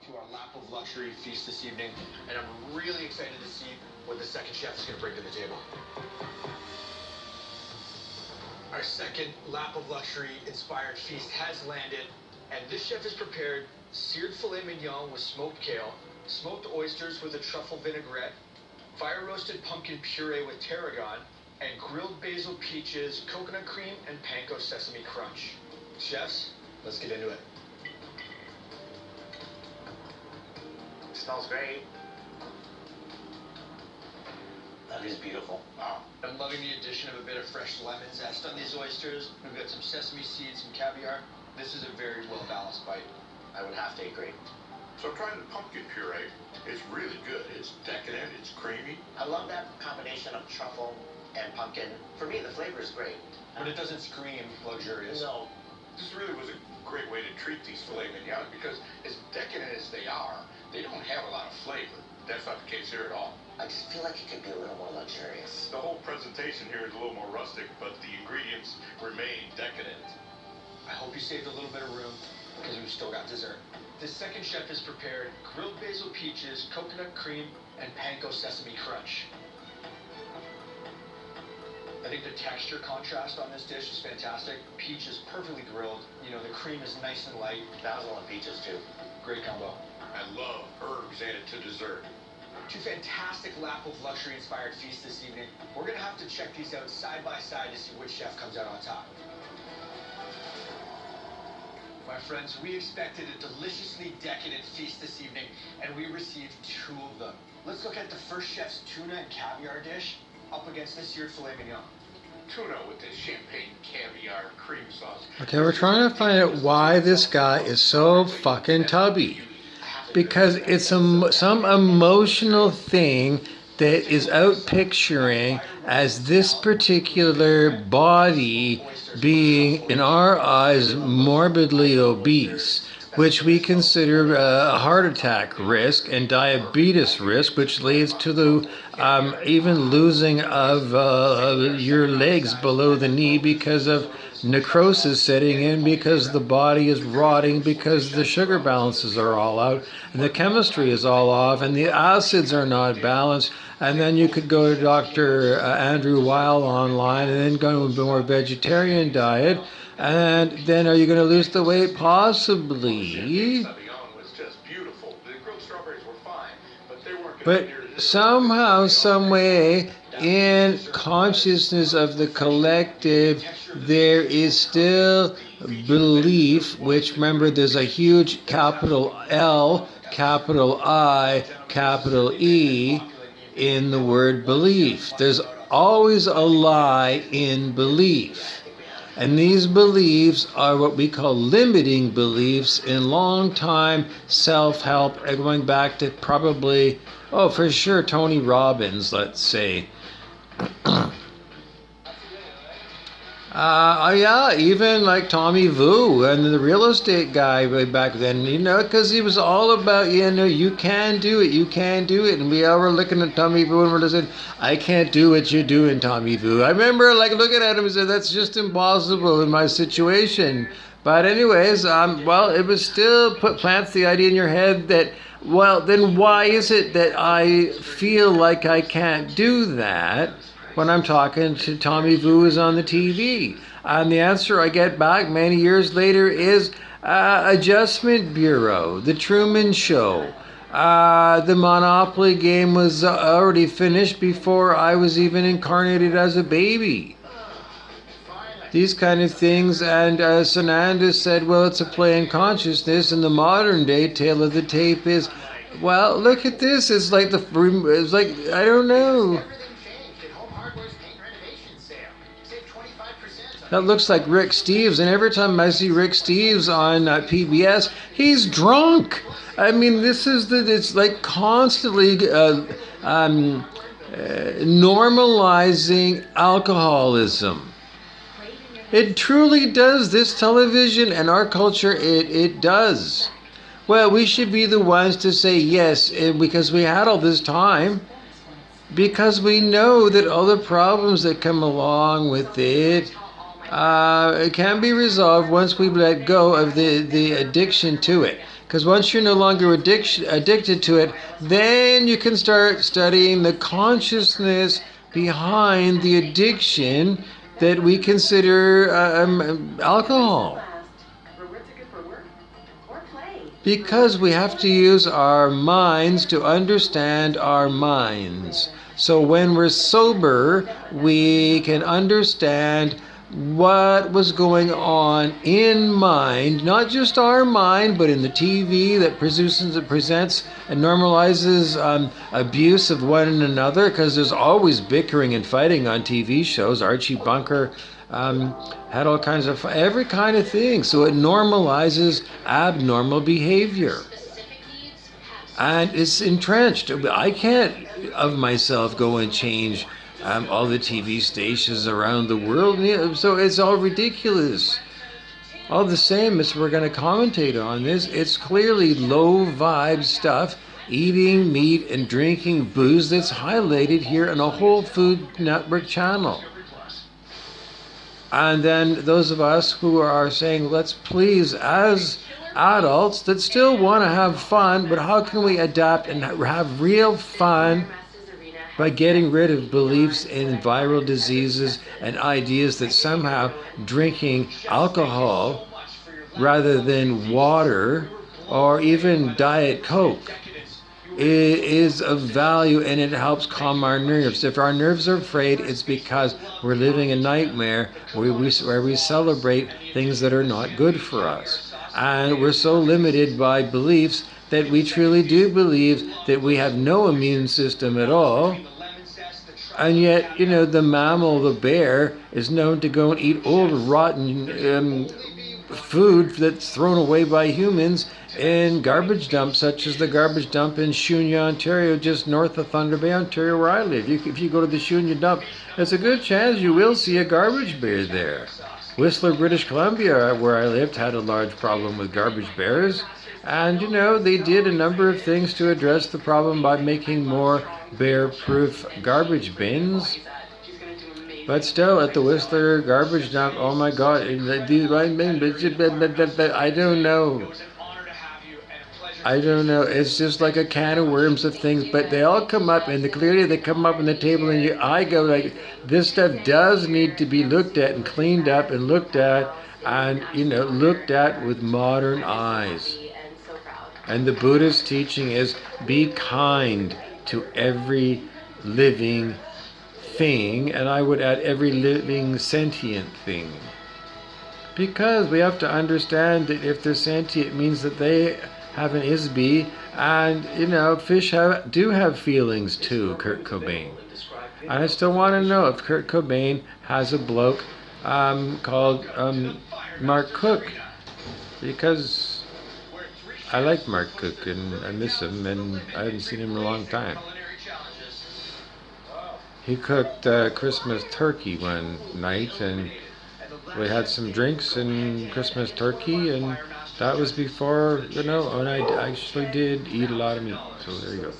to our lap of luxury feast this evening, and I'm really excited to see what the second chef is going to bring to the table. Our second lap of luxury inspired feast has landed, and this chef has prepared seared filet mignon with smoked kale, smoked oysters with a truffle vinaigrette, fire roasted pumpkin puree with tarragon, and grilled basil peaches, coconut cream, and panko sesame crunch. Chefs, let's get into it. Smells great. That is beautiful. Wow. I'm loving the addition of a bit of fresh lemon zest on these oysters. We've got some sesame seeds, some caviar. This is a very well-balanced bite. I would have to agree. So trying the pumpkin puree. It's really good. It's decadent. It's creamy. I love that combination of truffle and pumpkin. For me, the flavor is great. But it doesn't scream luxurious. No. This really was a great way to treat these filet mignons because as decadent as they are, they don't have a lot of flavor. That's not the case here at all. I just feel like it could be a little more luxurious. The whole presentation here is a little more rustic, but the ingredients remain decadent. I hope you saved a little bit of room because we've still got dessert. The second chef has prepared grilled basil peaches, coconut cream, and panko sesame crunch. I think the texture contrast on this dish is fantastic. Peach is perfectly grilled. You know, the cream is nice and light. Basil and peaches too. Great combo. I love herbs added to dessert. Two fantastic lap of luxury inspired feasts this evening. We're gonna have to check these out side by side to see which chef comes out on top. My friends, we expected a deliciously decadent feast this evening, and we received two of them. Let's look at the first chef's tuna and caviar dish up against the seared filet mignon. Tuna with the champagne caviar cream sauce. Okay, we're trying to find out why this guy is so fucking tubby. Because it's some emotional thing that is out picturing as this particular body being, in our eyes, morbidly obese, which we consider a heart attack risk and diabetes risk, which leads to the even losing of your legs below the knee because of necrosis setting in, because the body is rotting, because the sugar balances are all out and the chemistry is all off and the acids are not balanced. And then you could go to Dr. Andrew Weil online and then go to a more vegetarian diet. And then are you going to lose the weight? Possibly. But somehow, some way, in consciousness of the collective, there is still belief, which, remember, there's a huge capital L, capital I, capital E in the word belief. There's always a lie in belief. And these beliefs are what we call limiting beliefs in long time self-help, going back to probably, for sure, Tony Robbins, let's say. Yeah, even like Tommy Vu and the real estate guy way back then, because he was all about, you can do it, you can do it. And we all were looking at Tommy Vu and we're saying, I can't do what you're doing, Tommy Vu. I remember looking at him and said, that's just impossible in my situation. But anyways, it was still plants the idea in your head that, then why is it that I feel like I can't do that when I'm talking to Tommy Vu is on the TV? And the answer I get back many years later is Adjustment Bureau, The Truman Show. The Monopoly game was already finished before I was even incarnated as a baby. These kind of things. And Sananda said, it's a play in consciousness. And the modern day tale of the tape is, look at this. It's like I don't know. That looks like Rick Steves, and every time I see Rick Steves on PBS, he's drunk. I mean, it's like constantly normalizing alcoholism. It truly does. This television and our culture, it does. Well, we should be the ones to say yes, because we had all this time. Because we know that all the problems that come along with it can be resolved once we let go of the addiction to it. Because once you're no longer addicted to it, then you can start studying the consciousness behind the addiction that we consider alcohol. Because we have to use our minds to understand our minds. So when we're sober, we can understand what was going on in mind, not just our mind, but in the TV that presents and normalizes abuse of one another, because there's always bickering and fighting on TV shows. Archie Bunker had all kinds of, every kind of thing. So it normalizes abnormal behavior. And it's entrenched. I can't, of myself, go and change all the TV stations around the world. So it's all ridiculous. All the same, as we're going to commentate on this, it's clearly low vibe stuff, eating meat and drinking booze, that's highlighted here on a Whole Food Network channel. And then those of us who are saying, let's please, as adults that still want to have fun, but how can we adapt and have real fun by getting rid of beliefs in viral diseases and ideas that somehow drinking alcohol rather than water or even Diet Coke is of value, and it helps calm our nerves. If our nerves are afraid, it's because we're living a nightmare where we celebrate things that are not good for us. And we're so limited by beliefs that we truly do believe that we have no immune system at all. And yet, the mammal, the bear, is known to go and eat old, rotten food that's thrown away by humans in garbage dumps, such as the garbage dump in Shunya, Ontario, just north of Thunder Bay, Ontario, where I live. If you go to the Shunya dump, there's a good chance you will see a garbage bear there. Whistler, British Columbia, where I lived, had a large problem with garbage bears. And, they did a number of things to address the problem by making more bear-proof garbage bins. But still, at the Whistler garbage dump, oh my God, I don't know. It's just like a can of worms of things, but they all come up, and clearly they come up on the table, and I go like, this stuff does need to be looked at and cleaned up and looked at, and looked at with modern eyes. And the Buddhist teaching is be kind to every living thing, and I would add every living sentient thing. Because we have to understand that if they're sentient, it means that they have an isby, and fish do have feelings too, Kurt Cobain. And I still want to know if Kurt Cobain has a bloke called Mark Cook, because I like Mark Cook and I miss him, and I haven't seen him in a long time. He cooked Christmas turkey one night, and we had some drinks and Christmas turkey, and that was before, and I actually did eat a lot of meat. So there you go.